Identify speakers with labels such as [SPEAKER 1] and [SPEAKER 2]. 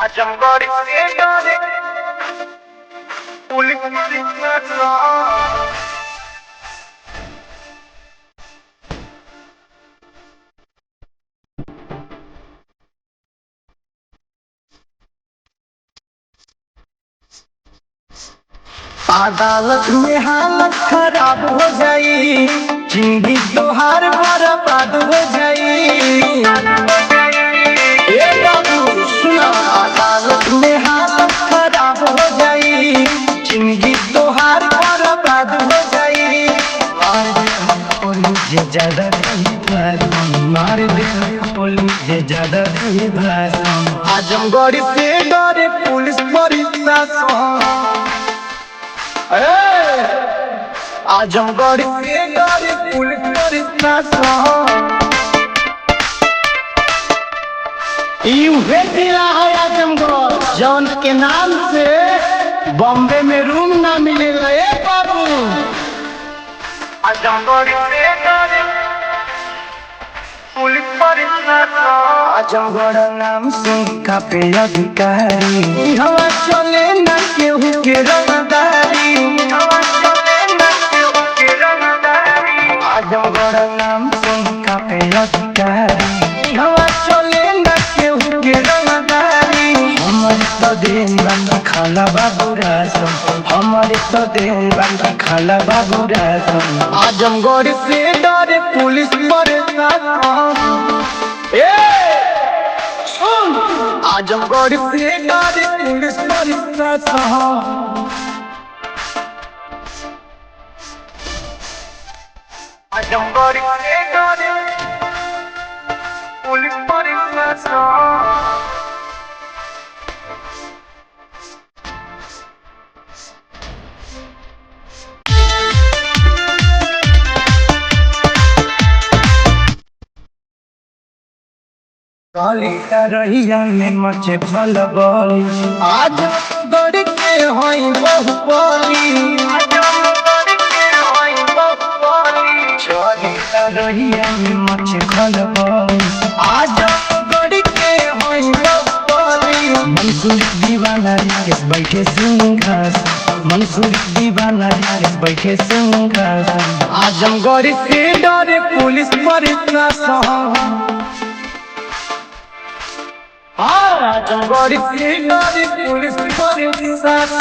[SPEAKER 1] आजमगढ़ से डरे पुलिस अदालत में हालत खराब हो जाई, जिंदगी तोहार बर्बाद हो जाई। ए बाबू सुना, अदालत में हालत खराब हो जाई, जिंदगी तोहार बर्बाद हो जाई। मार दे पुलिस जे ज्यादा रही भाषण, मार दे पुलिस जे ज्यादा रही भाषण। आजमगढ़ से डरे पुलिस प्रशासन, आजमगढ़ से डरे पुलिस प्रशासन। यूं जिला है आजमगढ़, जौन के नाम से बॉम्बे में रूम ना मिलेगा। ए बाबू आजमगढ़ से डरे पुलिस प्रशासन, आजमगढ़ नाम सुन कापे अधिकारी। हवा चले ना केहू के रंगदारी, हवा चले ना केहू के रंगदारी। आजमगढ़ नाम सुन कापे अधिकारी। हवा चले ना केहू के रंगदारी। हमारे तो दिन बंद खाला बाबू रासम, हमारे तो दिन बंद खाला बाबू रासम। आजमगढ़ से डरे पुलिस प्रशासन। आजमगढ़ से डरे पुलिस प्रशासन, आजमगढ़ से डरे पुलिस प्रशासन। रहिया में मचे फलबल, आजमगढ़ के होई बहुबली। आजमगढ़ के होई बहुबली, चली रहिया में मचे फलबल, आजमगढ़ के होई बहुबली। मंसूर दीवाना के बैठे सिंहासन, मंसूर दीवाना के बैठे सिंहासन। आजमगढ़ से डरे पुलिस प्रशासन, आजमगढ़ से डरे पुलिस प्रशासन।